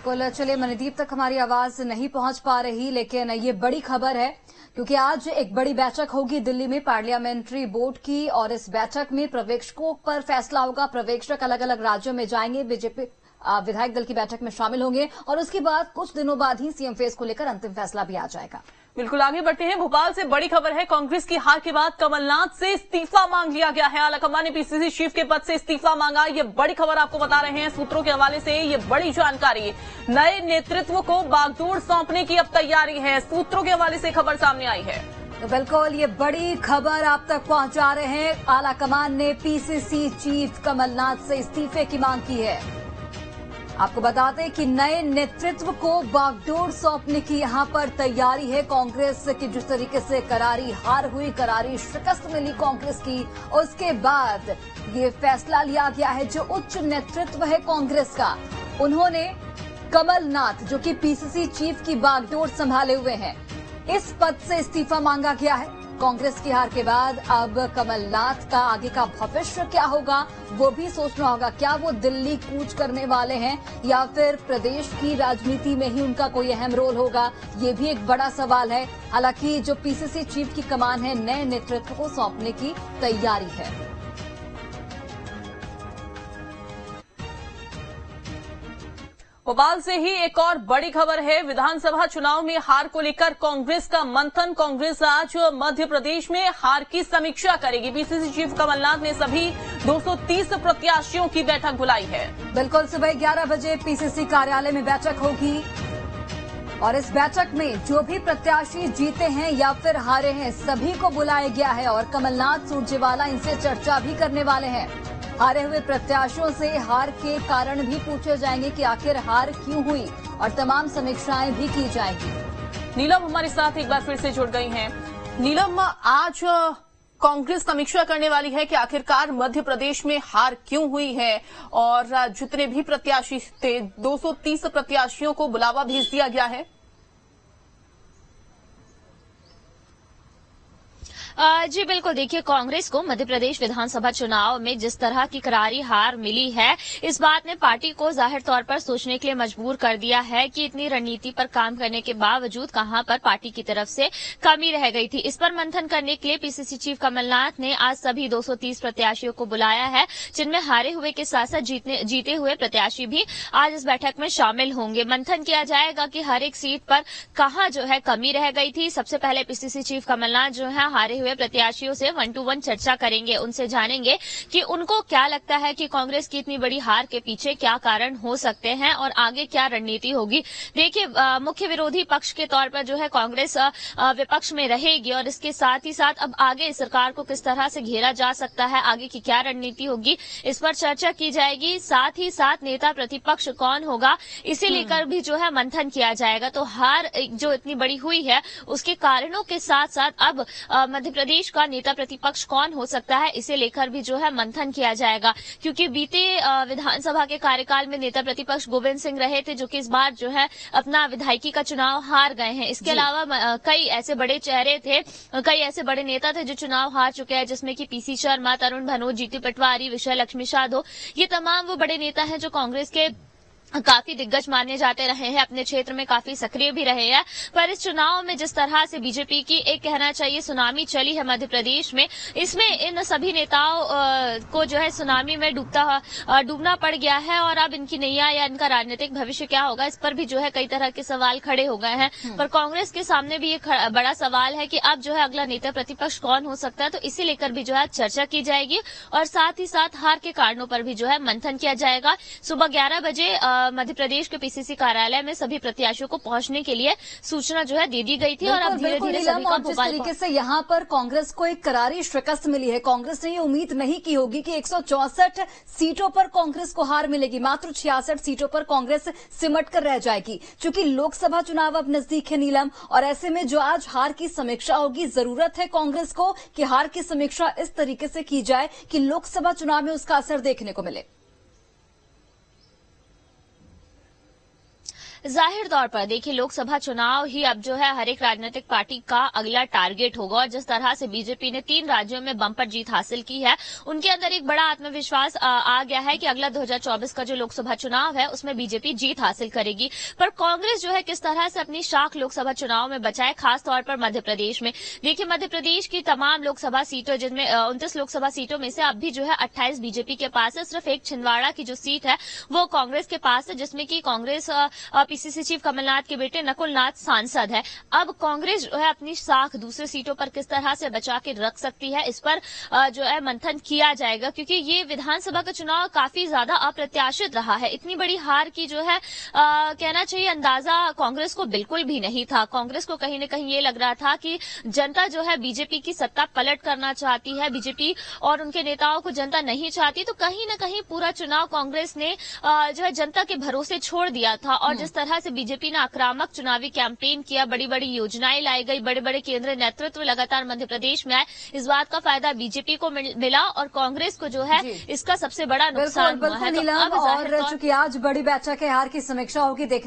बिल्कुल। चलिए, मणिदीप तक हमारी आवाज नहीं पहुंच पा रही, लेकिन ये बड़ी खबर है क्योंकि आज एक बड़ी बैठक होगी दिल्ली में पार्लियामेंट्री बोर्ड की, और इस बैठक में पर्यवेक्षकों पर फैसला होगा। पर्यवेक्षक अलग अलग राज्यों में जाएंगे, बीजेपी विधायक दल की बैठक में शामिल होंगे और उसके बाद कुछ दिनों बाद ही सीएम फेस को लेकर अंतिम फैसला भी आ जाएगा। बिल्कुल, आगे बढ़ते हैं। भोपाल से बड़ी खबर है। कांग्रेस की हार के बाद कमलनाथ से इस्तीफा मांग लिया गया है। आलाकमान ने पीसीसी चीफ के पद से इस्तीफा मांगा। ये बड़ी खबर आपको बता रहे हैं सूत्रों के हवाले से। ये बड़ी जानकारी, नए नेतृत्व को बागडोर सौंपने की अब तैयारी है, सूत्रों के हवाले से खबर सामने आई है। तो बिल्कुल, ये बड़ी खबर आप तक पहुंचा रहे हैं। आलाकमान ने पीसीसी चीफ कमलनाथ से इस्तीफे की मांग की है। आपको बता दें कि नए नेतृत्व को बागडोर सौंपने की यहां पर तैयारी है। कांग्रेस की जिस तरीके से करारी हार हुई, करारी शिकस्त मिली कांग्रेस की, उसके बाद ये फैसला लिया गया है। जो उच्च नेतृत्व है कांग्रेस का, उन्होंने कमलनाथ, जो कि पीसीसी चीफ की बागडोर संभाले हुए हैं, इस पद से इस्तीफा मांगा गया है। कांग्रेस की हार के बाद अब कमलनाथ का आगे का भविष्य क्या होगा, वो भी सोचना होगा। क्या वो दिल्ली कूच करने वाले हैं या फिर प्रदेश की राजनीति में ही उनका कोई अहम रोल होगा, ये भी एक बड़ा सवाल है। हालांकि जो पीसीसी चीफ की कमान है, नए नेतृत्व को सौंपने की तैयारी है। भोपाल से ही एक और बड़ी खबर है। विधानसभा चुनाव में हार को लेकर कांग्रेस का मंथन। कांग्रेस आज मध्य प्रदेश में हार की समीक्षा करेगी। पीसीसी चीफ कमलनाथ ने सभी 230 प्रत्याशियों की बैठक बुलाई है। बिल्कुल, सुबह 11 बजे पीसीसी कार्यालय में बैठक होगी और इस बैठक में जो भी प्रत्याशी जीते हैं या फिर हारे हैं, सभी को बुलाया गया है और कमलनाथ सुरजेवाला इनसे चर्चा भी करने वाले हैं। हारे हुए प्रत्याशियों से हार के कारण भी पूछे जाएंगे कि आखिर हार क्यों हुई, और तमाम समीक्षाएं भी की जाएंगी। नीलम हमारे साथ एक बार फिर से जुड़ गई हैं। नीलम, आज कांग्रेस समीक्षा करने वाली है कि आखिरकार मध्य प्रदेश में हार क्यों हुई है, और जितने भी प्रत्याशी थे 230 प्रत्याशियों को बुलावा भेज दिया गया है। जी बिल्कुल, देखिए, कांग्रेस को मध्य प्रदेश विधानसभा चुनाव में जिस तरह की करारी हार मिली है, इस बात ने पार्टी को जाहिर तौर पर सोचने के लिए मजबूर कर दिया है कि इतनी रणनीति पर काम करने के बावजूद कहां पर पार्टी की तरफ से कमी रह गई थी। इस पर मंथन करने के लिए पीसीसी चीफ कमलनाथ ने आज सभी 230 प्रत्याशियों को बुलाया है, जिनमें हारे हुए के साथ साथ जीते हुए प्रत्याशी भी आज इस बैठक में शामिल होंगे। मंथन किया जाएगा कि हर एक सीट पर कहां जो है कमी रह गई थी। सबसे पहले पीसीसी चीफ कमलनाथ जो है हारे प्रत्याशियों से 1-to-1 चर्चा करेंगे, उनसे जानेंगे कि उनको क्या लगता है कि कांग्रेस की इतनी बड़ी हार के पीछे क्या कारण हो सकते हैं और आगे क्या रणनीति होगी। देखिए, मुख्य विरोधी पक्ष के तौर पर जो है कांग्रेस विपक्ष में रहेगी, और इसके साथ ही साथ अब आगे सरकार को किस तरह से घेरा जा सकता है, आगे की क्या रणनीति होगी, इस पर चर्चा की जाएगी। साथ ही साथ नेता प्रतिपक्ष कौन होगा, इसे लेकर भी जो है मंथन किया जाएगा। तो हार जो इतनी बड़ी हुई है, उसके कारणों के साथ साथ अब मध्य प्रदेश का नेता प्रतिपक्ष कौन हो सकता है, इसे लेकर भी जो है मंथन किया जाएगा। क्योंकि बीते विधानसभा के कार्यकाल में नेता प्रतिपक्ष गोविंद सिंह रहे थे, जो कि इस बार जो है अपना विधायकी का चुनाव हार गए हैं। इसके अलावा कई ऐसे बड़े चेहरे थे, कई ऐसे बड़े नेता थे जो चुनाव हार चुके हैं, जिसमें कि पीसी शर्मा, तरुण भनोट, जीतू पटवारी, विजय लक्ष्मी साधो, ये तमाम वो बड़े नेता हैं जो कांग्रेस के काफी दिग्गज माने जाते रहे हैं, अपने क्षेत्र में काफी सक्रिय भी रहे हैं। पर इस चुनाव में जिस तरह से बीजेपी की एक कहना चाहिए सुनामी चली है मध्य प्रदेश में, इसमें इन सभी नेताओं को जो है सुनामी में डूबना पड़ गया है, और अब इनकी नैया या इनका राजनीतिक भविष्य क्या होगा, इस पर भी जो है कई तरह के सवाल खड़े हो गए हैं। पर कांग्रेस के सामने भी एक बड़ा सवाल है कि अब जो है अगला नेता प्रतिपक्ष कौन हो सकता है। तो इसे लेकर भी जो है चर्चा की जाएगी, और साथ ही साथ हार के कारणों पर भी जो है मंथन किया जाएगा। सुबह 11 बजे मध्य प्रदेश के पीसीसी कार्यालय में सभी प्रत्याशियों को पहुंचने के लिए सूचना जो है दे दी गई थी, और अब धीरे धीरे सभी का जिस तरीके से यहाँ पर कांग्रेस को एक करारी शिकस्त मिली है, कांग्रेस ने ये उम्मीद नहीं की होगी कि 164 सीटों पर कांग्रेस को हार मिलेगी, मात्र 66 सीटों पर कांग्रेस सिमट कर रह जाएगी। चूंकि लोकसभा चुनाव अब नजदीक है नीलम, और ऐसे में जो आज हार की समीक्षा होगी, जरूरत है कांग्रेस को कि हार की समीक्षा इस तरीके से की जाए कि लोकसभा चुनाव में उसका असर देखने को मिले। जाहिर तौर पर देखिए लोकसभा चुनाव ही अब जो है हर एक राजनीतिक पार्टी का अगला टारगेट होगा और जिस तरह से बीजेपी ने 3 राज्यों में बम्पर जीत हासिल की है उनके अंदर एक बड़ा आत्मविश्वास आ गया है कि अगला 2024 का जो लोकसभा चुनाव है उसमें बीजेपी जीत हासिल करेगी। पर कांग्रेस जो है किस तरह से अपनी शाख लोकसभा चुनाव में बचाए, खासतौर पर मध्य प्रदेश में। देखिए मध्य प्रदेश की तमाम लोकसभा सीटों जिनमें 29 लोकसभा सीटों में से अब भी जो है 28 बीजेपी के पास है। सिर्फ एक छिंदवाड़ा की जो सीट है वो कांग्रेस के पास है, जिसमें कि कांग्रेस पीसीसी चीफ कमलनाथ के बेटे नकुल नाथ सांसद है। अब कांग्रेस जो है अपनी साख दूसरे सीटों पर किस तरह से बचा के रख सकती है, इस पर जो है मंथन किया जाएगा, क्योंकि ये विधानसभा का चुनाव काफी ज्यादा अप्रत्याशित रहा है। इतनी बड़ी हार की जो है कहना चाहिए अंदाजा कांग्रेस को बिल्कुल भी नहीं था। कांग्रेस को कहीं न कहीं ये लग रहा था कि जनता जो है बीजेपी की सत्ता पलट करना चाहती है, बीजेपी और उनके नेताओं को जनता नहीं चाहती। तो कहीं न कहीं पूरा चुनाव कांग्रेस ने जो है जनता के भरोसे छोड़ दिया था और जिस तरह से बीजेपी ने आक्रामक चुनावी कैंपेन किया, बड़ी बड़ी योजनाएं लाई गई, बड़े बड़े केंद्रीय नेतृत्व लगातार मध्य प्रदेश में आए, इस बात का फायदा बीजेपी को मिला और कांग्रेस को जो है इसका सबसे बड़ा नुकसान हुआ है। और चूंकि आज बड़ी बैठक है, हार की समीक्षा होगी, देखना